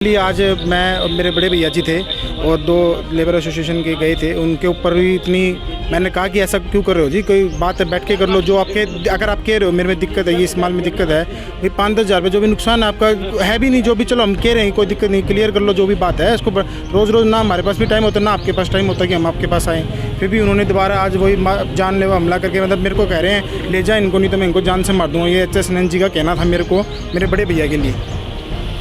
लिए आज मैं और मेरे बड़े भैया जी थे और दो लेबर एसोसिएशन के गए थे, उनके ऊपर भी इतनी मैंने कहा कि ऐसा क्यों कर रहे हो जी, कोई बात है बैठ के कर लो। जो आपके अगर आप कह रहे हो मेरे में दिक्कत है, ये इस माल में दिक्कत है, भाई 5-10 हज़ार रुपये जो भी नुकसान है आपका है भी नहीं, जो भी चलो हम कह रहे हैं कोई दिक्कत नहीं, क्लियर कर लो जो भी बात है। इसको रोज़ रोज़ ना हमारे पास भी टाइम होता है ना आपके पास टाइम होता है कि हम आपके पास आएँ। फिर भी उन्होंने दोबारा आज वही जानलेवा हमला करके मतलब मेरे को कह रहे हैं ले जाए इनको, नहीं तो मैं इनको जान से मार दूँगा। ये HS नंद जी का कहना था मेरे को, मेरे बड़े भैया के लिए।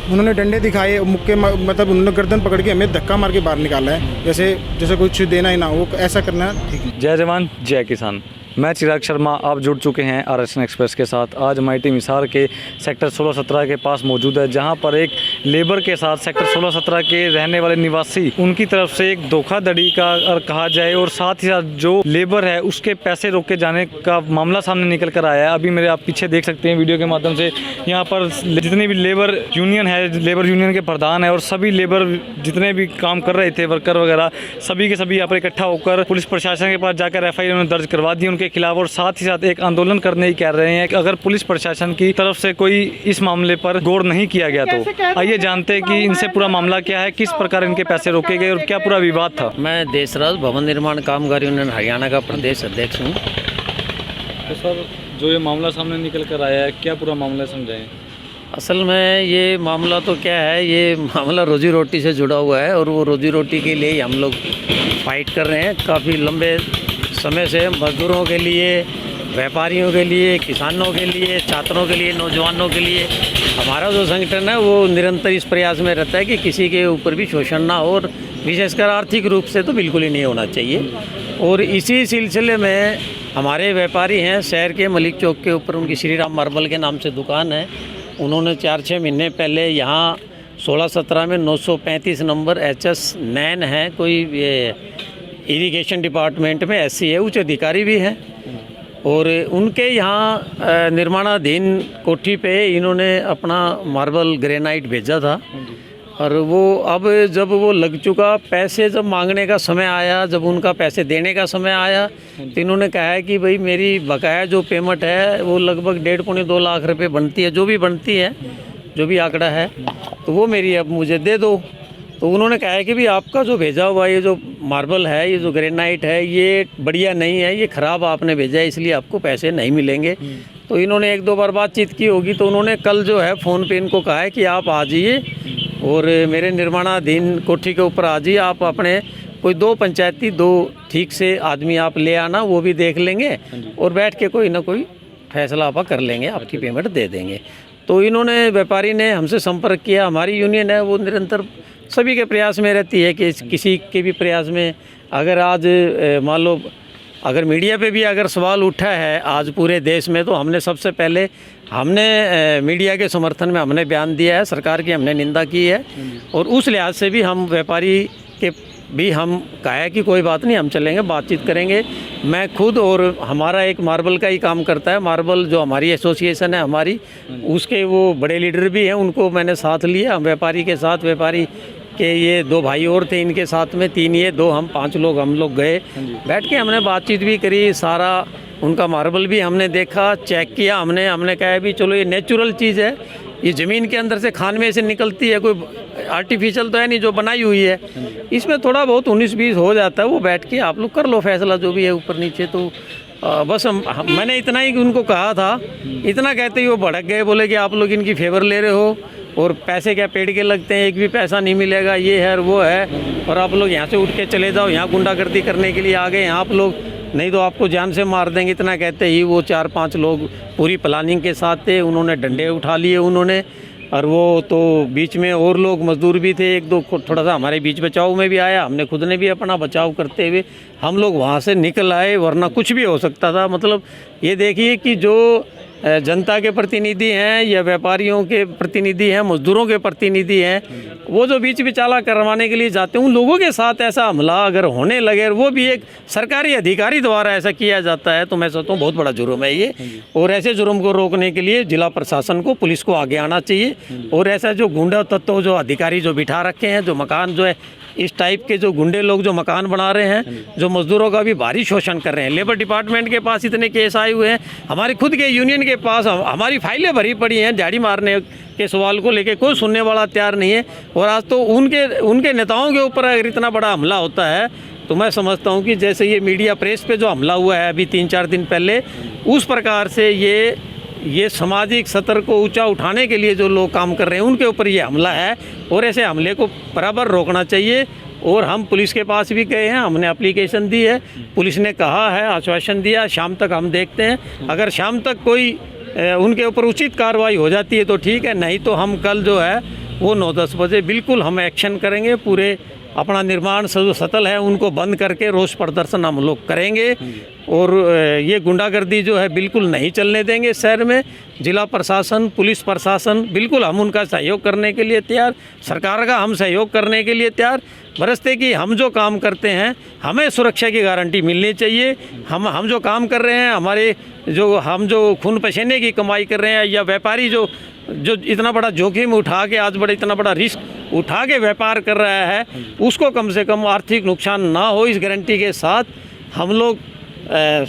उन्होंने डंडे दिखाए, मुक्के मतलब उन्होंने गर्दन पकड़ के हमें धक्का मार के बाहर निकाला है, जैसे कुछ देना ही ना हो, ऐसा करना ठीक है। जय जवान जय किसान। मैं चिराग शर्मा, आप जुड़ चुके हैं RSN एक्सप्रेस के साथ। आज हमारी टीम हिसार के सेक्टर 16-17 के पास मौजूद है, जहां पर एक लेबर के साथ सेक्टर 16-17 के रहने वाले निवासी उनकी तरफ से एक धोखाधड़ी का अगर कहा जाए और साथ ही साथ जो लेबर है उसके पैसे रोके जाने का मामला सामने निकल कर आया है। अभी मेरे आप पीछे देख सकते हैं वीडियो के माध्यम से, यहाँ पर जितनी भी लेबर यूनियन है, लेबर यूनियन के प्रधान है और सभी लेबर जितने भी काम कर रहे थे वर्कर वगैरह सभी के सभी यहाँ पर इकट्ठा होकर पुलिस प्रशासन के पास जाकर FIR दर्ज करवा दी उनके खिलाफ, और साथ ही साथ एक आंदोलन करने ही कह रहे हैं कि अगर पुलिस प्रशासन की तरफ से कोई इस मामले पर गौर नहीं किया गया तो आइए जानते हैं कि इनसे पूरा मामला क्या है, किस प्रकार इनके पैसे रोके गए और क्या पूरा विवाद था। मैं देशराज भवन निर्माण कामगार यूनियन हरियाणा का प्रदेश अध्यक्ष हूँ। तो सर, जो ये मामला सामने निकल कर आया है, क्या पूरा मामला समझाएं? असल में ये मामला तो क्या है, ये मामला रोजी रोटी से जुड़ा हुआ है और वो रोजी रोटी के लिए ही हम लोग फाइट कर रहे हैं। काफ़ी लंबे समय से मजदूरों के लिए, व्यापारियों के लिए, किसानों के लिए, छात्रों के लिए, नौजवानों के लिए हमारा जो संगठन है वो निरंतर इस प्रयास में रहता है कि किसी के ऊपर भी शोषण ना हो, और विशेषकर आर्थिक रूप से तो बिल्कुल ही नहीं होना चाहिए। और इसी सिलसिले में हमारे व्यापारी हैं शहर के मलिक चौक के ऊपर, उनकी श्री राम मार्बल के नाम से दुकान है। उन्होंने 4-6 महीने पहले यहाँ 16-17 में 935 नंबर HS नैन है, कोई ये इरिगेशन डिपार्टमेंट में SC है, उच्च अधिकारी भी हैं, और उनके यहाँ निर्माणाधीन कोठी पे इन्होंने अपना मार्बल ग्रेनाइट भेजा था। और वो अब जब वो लग चुका, पैसे जब मांगने का समय आया, जब उनका पैसे देने का समय आया तो इन्होंने कहा है कि भाई मेरी बकाया जो पेमेंट है वो लगभग 1.5-2 लाख रुपए बनती है, जो भी बनती है, जो भी आंकड़ा है, तो वो मेरी अब मुझे दे दो। तो उन्होंने कहा है कि भी आपका जो भेजा हुआ ये जो मार्बल है, ये जो ग्रेनाइट है, ये बढ़िया नहीं है, ये ख़राब आपने भेजा है, इसलिए आपको पैसे नहीं मिलेंगे। तो इन्होंने 1-2 बार बातचीत की होगी, तो उन्होंने कल जो है फ़ोन पे इनको कहा है कि आप आ जाइए और मेरे निर्माणाधीन कोठी के ऊपर आ जाइए, आप अपने कोई 2 पंचायती 2 ठीक से आदमी आप ले आना, वो भी देख लेंगे और बैठ के कोई ना कोई फैसला आप कर लेंगे, आपकी पेमेंट दे देंगे। तो इन्होंने, व्यापारी ने हमसे संपर्क किया। हमारी यूनियन है वो निरंतर सभी के प्रयास में रहती है कि किसी के भी प्रयास में, अगर आज मान लो अगर मीडिया पे भी अगर सवाल उठा है आज पूरे देश में, तो हमने सबसे पहले मीडिया के समर्थन में हमने बयान दिया है, सरकार की हमने निंदा की है, और उस लिहाज से भी हम व्यापारी के भी हम कहा है कि कोई बात नहीं, हम चलेंगे, बातचीत करेंगे। मैं खुद और हमारा एक मार्बल का ही काम करता है, मार्बल जो हमारी एसोसिएशन है हमारी, उसके वो बड़े लीडर भी हैं, उनको मैंने साथ लिया। हम व्यापारी के साथ, व्यापारी के ये 2 भाई और थे, इनके साथ में 3 ये 2 हम 5 लोग हम लोग गए, बैठ के हमने बातचीत भी करी, सारा उनका मार्बल भी हमने देखा, चेक किया। हमने कहा भी चलो ये नेचुरल चीज़ है, ये ज़मीन के अंदर से खान में से निकलती है, कोई आर्टिफिशियल तो है नहीं जो बनाई हुई है, इसमें थोड़ा बहुत 19-20 हो जाता है, वो बैठ के आप लोग कर लो फैसला जो भी है ऊपर नीचे। तो बस मैंने इतना ही उनको कहा था। इतना कहते ही वो भड़क गए, बोले कि आप लोग इनकी फेवर ले रहे हो और पैसे क्या पेड़ के लगते हैं, एक भी पैसा नहीं मिलेगा, ये है और वो है, और आप लोग यहाँ से उठ के चले जाओ, यहाँ गुंडागर्दी करने के लिए आ गए यहाँ आप लोग, नहीं तो आपको जान से मार देंगे। इतना कहते ही वो 4-5 लोग पूरी प्लानिंग के साथ थे, उन्होंने डंडे उठा लिए उन्होंने, और वो तो बीच में और लोग मजदूर भी थे, 1-2 थोड़ा सा हमारे बीच बचाव में भी आया, हमने खुद ने भी अपना बचाव करते हुए हम लोग वहाँ से निकल आए, वरना कुछ भी हो सकता था। मतलब ये देखिए कि जो जनता के प्रतिनिधि हैं या व्यापारियों के प्रतिनिधि हैं, मजदूरों के प्रतिनिधि हैं, वो जो बीच बिचाला करवाने के लिए जाते हैं, उन लोगों के साथ ऐसा हमला अगर होने लगे, वो भी एक सरकारी अधिकारी द्वारा ऐसा किया जाता है, तो मैं सोचता हूँ बहुत बड़ा जुर्म है ये। और ऐसे जुर्म को रोकने के लिए जिला प्रशासन को, पुलिस को आगे आना चाहिए, और ऐसा जो गुंडा तत्व, जो अधिकारी जो बिठा रखे हैं, जो मकान जो है इस टाइप के जो गुंडे लोग जो मकान बना रहे हैं, जो मजदूरों का भी भारी शोषण कर रहे हैं। लेबर डिपार्टमेंट के पास इतने केस आए हुए हैं, हमारे खुद के यूनियन के पास हमारी फाइलें भरी पड़ी हैं, दिहाड़ी मारने के सवाल को लेके कोई सुनने वाला तैयार नहीं है। और आज तो उनके नेताओं के ऊपर अगर इतना बड़ा हमला होता है तो मैं समझता हूँ कि जैसे ये मीडिया प्रेस पे जो हमला हुआ है अभी 3-4 दिन पहले, उस प्रकार से ये सामाजिक स्तर को ऊंचा उठाने के लिए जो लोग काम कर रहे हैं उनके ऊपर ये हमला है। और ऐसे हमले को बराबर रोकना चाहिए। और हम पुलिस के पास भी गए हैं, हमने एप्लीकेशन दी है, पुलिस ने कहा है, आश्वासन दिया, शाम तक हम देखते हैं। अगर शाम तक कोई उनके ऊपर उचित कार्रवाई हो जाती है तो ठीक है, नहीं तो हम कल जो है वो 9-10 बजे बिल्कुल हम एक्शन करेंगे। पूरे अपना निर्माण जो स्थल है उनको बंद करके रोष प्रदर्शन हम लोग करेंगे। और ये गुंडागर्दी जो है बिल्कुल नहीं चलने देंगे शहर में। जिला प्रशासन, पुलिस प्रशासन, बिल्कुल हम उनका सहयोग करने के लिए तैयार, सरकार का हम सहयोग करने के लिए तैयार। बरसते कि हम जो काम करते हैं हमें सुरक्षा की गारंटी मिलनी चाहिए। हम जो काम कर रहे हैं, हमारे हम जो खून पसीने की कमाई कर रहे हैं, या व्यापारी जो इतना बड़ा जोखिम उठा के आज इतना बड़ा रिस्क उठा के व्यापार कर रहा है, उसको कम से कम आर्थिक नुकसान ना हो, इस गारंटी के साथ हम लोग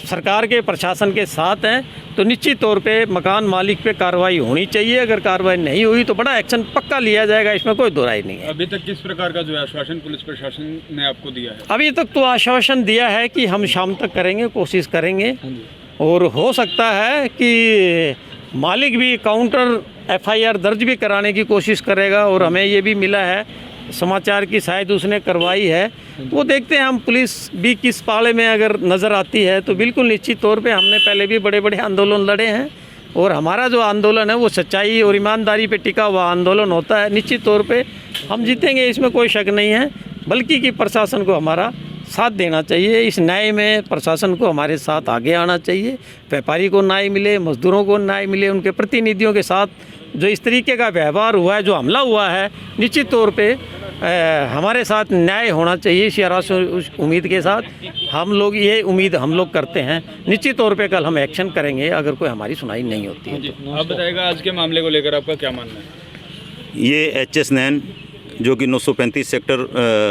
सरकार के प्रशासन के साथ हैं। तो निश्चित तौर पे मकान मालिक पे कार्रवाई होनी चाहिए। अगर कार्रवाई नहीं हुई तो बड़ा एक्शन पक्का लिया जाएगा, इसमें कोई दो राय नहीं है। अभी तक किस प्रकार का जो है आश्वासन पुलिस प्रशासन ने आपको दिया है? अभी तक तो आश्वासन दिया है कि हम शाम तक करेंगे, कोशिश करेंगे। और हो सकता है कि मालिक भी काउंटर FIR दर्ज भी कराने की कोशिश करेगा। और हमें ये भी मिला है समाचार की शायद उसने करवाई है, वो देखते हैं हम। पुलिस भी किस पाले में अगर नज़र आती है तो बिल्कुल निश्चित तौर पे हमने पहले भी बड़े बड़े आंदोलन लड़े हैं और हमारा जो आंदोलन है वो सच्चाई और ईमानदारी पे टिका हुआ आंदोलन होता है। निश्चित तौर पे हम जीतेंगे, इसमें कोई शक नहीं है। बल्कि कि प्रशासन को हमारा साथ देना चाहिए। इस न्याय में प्रशासन को हमारे साथ आगे आना चाहिए। व्यापारी को न्याय मिले, मजदूरों को न्याय मिले, उनके प्रतिनिधियों के साथ जो इस तरीके का व्यवहार हुआ है, जो हमला हुआ है, निश्चित तौर पे हमारे साथ न्याय होना चाहिए। इसी आशा उम्मीद के साथ हम लोग ये उम्मीद हम लोग करते हैं। निश्चित तौर पे कल हम एक्शन करेंगे अगर कोई हमारी सुनाई नहीं होती है तो। आप बताइएगा आज के मामले को लेकर आपका क्या मानना है? ये HS नैन जो कि 935 सेक्टर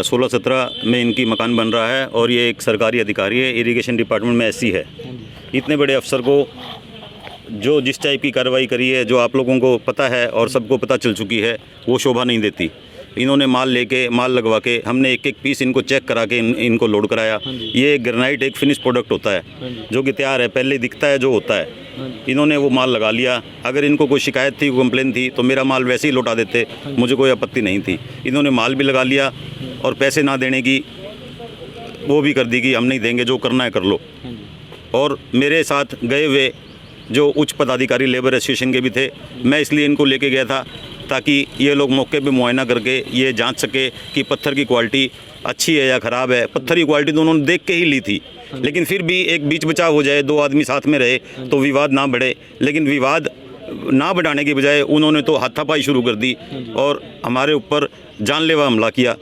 16-17 में इनकी मकान बन रहा है और ये एक सरकारी अधिकारी है, इरिगेशन डिपार्टमेंट में SC है। इतने बड़े अफसर को जो जिस टाइप की कार्रवाई करी है, जो आप लोगों को पता है और सबको पता चल चुकी है, वो शोभा नहीं देती। इन्होंने माल लगवा के, हमने एक पीस इनको चेक करा के इनको लोड कराया। ये ग्रेनाइट एक फिनिश प्रोडक्ट होता है जो कि तैयार है, पहले दिखता है जो होता है। इन्होंने वो माल लगा लिया। अगर इनको कोई शिकायत थी, कंप्लेन थी तो मेरा माल वैसे ही लौटा देते, मुझे कोई आपत्ति नहीं थी। इन्होंने माल भी लगा लिया और पैसे ना देने की वो भी कर दी कि हम नहीं देंगे, जो करना है कर लो। और मेरे साथ गए हुए जो उच्च पदाधिकारी लेबर एसोसिएशन के भी थे, मैं इसलिए इनको लेके गया था ताकि ये लोग मौके पे मुआयना करके ये जांच सके कि पत्थर की क्वालिटी अच्छी है या ख़राब है। पत्थर की क्वालिटी तो उन्होंने देख के ही ली थी, लेकिन फिर भी एक बीच बचाव हो जाए, 2 आदमी साथ में रहे तो विवाद ना बढ़े। लेकिन विवाद ना बढ़ाने की बजाय उन्होंने तो हाथापाई शुरू कर दी और हमारे ऊपर जानलेवा हमला किया,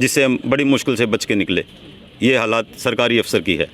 जिससे हम बड़ी मुश्किल से बच के निकले। ये हालात सरकारी अफसर की है।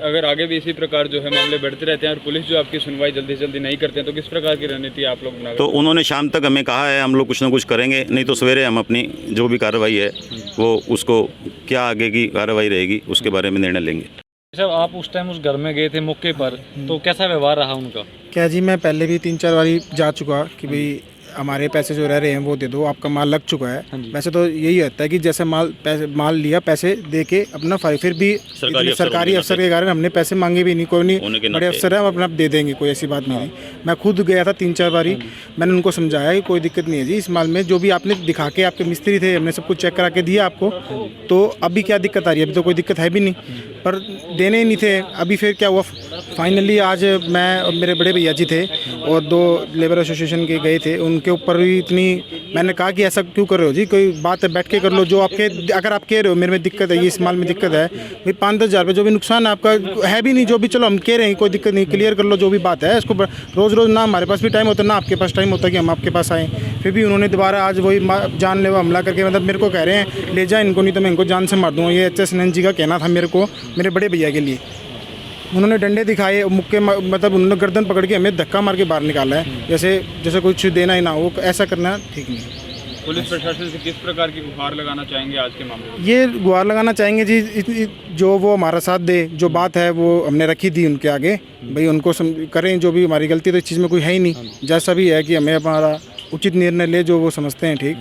अगर आगे भी इसी प्रकार जो है मामले बढ़ते रहते हैं और पुलिस जो आपकी सुनवाई जल्दी से जल्दी नहीं करते हैं तो किस प्रकार की रणनीति आप लोग बना? तो उन्होंने शाम तक हमें कहा है, हम लोग कुछ ना कुछ करेंगे, नहीं तो सवेरे हम अपनी जो भी कार्रवाई है वो उसको क्या आगे की कार्रवाई रहेगी उसके बारे में निर्णय लेंगे। सर, आप उस टाइम उस घर में गए थे मौके पर, तो कैसा व्यवहार रहा उनका? क्या जी, मैं पहले भी 3-4 बारी जा चुका कि भाई हमारे पैसे जो रह रहे हैं वो दे दो, आपका माल लग चुका है। वैसे तो यही होता है कि जैसे माल लिया, पैसे दे के अपना फिर भी सरकारी अफसर के कारण हमने पैसे मांगे भी नहीं, कोई नहीं, बड़े अफसर हैं, हम अपना दे देंगे, कोई ऐसी बात नहीं। मैं खुद गया था 3-4 बारी, मैंने उनको समझाया कि कोई दिक्कत नहीं है जी, इस माल में जो भी आपने दिखा के, आपके मिस्त्री थे, हमने सब कुछ चेक करा के दिया आपको, तो अभी क्या दिक्कत आ रही है? अभी तो कोई दिक्कत है भी नहीं, पर देने ही नहीं थे। अभी फिर क्या हुआ, फाइनली आज मैं और मेरे बड़े भैया जी थे और 2 लेबर एसोसिएशन के गए थे, उनके ऊपर भी इतनी, मैंने कहा कि ऐसा क्यों कर रहे हो जी, कोई बात है बैठ के कर लो, जो आपके, अगर आप कह रहे हो मेरे में दिक्कत है, ये इस माल में दिक्कत है, भाई 5-10 हज़ार रुपये जो भी नुकसान है आपका है भी नहीं, जो भी चलो हम कह रहे हैं कोई दिक्कत नहीं, क्लियर कर लो जो भी बात है। इसको रोज़ रोज़ ना हमारे पास भी टाइम होता है, ना आपके पास टाइम होता है कि हम आपके पास आएँ। फिर भी उन्होंने दोबारा आज वही जानलेवा हमला करके, मतलब मेरे को कह रहे हैं ले जाए इनको, नहीं तो मैं इनको जान से मार दूँगा। ये HS नैन जी का कहना था मेरे को, मेरे बड़े भैया के लिए। उन्होंने डंडे दिखाए, मुक्के, मतलब उन्होंने गर्दन पकड़ के हमें धक्का मार के बाहर निकाला है, जैसे कुछ देना ही ना हो, ऐसा करना ठीक नहीं। पुलिस प्रशासन से किस प्रकार की गुहार लगाना चाहेंगे आज के मामले में? ये गुहार लगाना चाहेंगे जी, जो वो हमारा साथ दे, जो बात है वो हमने रखी थी उनके आगे, भाई उनको करें, जो भी हमारी गलती तो इस चीज़ में कोई है ही नहीं, जैसा भी है कि हमें हमारा उचित निर्णय ले जो वो समझते हैं ठीक।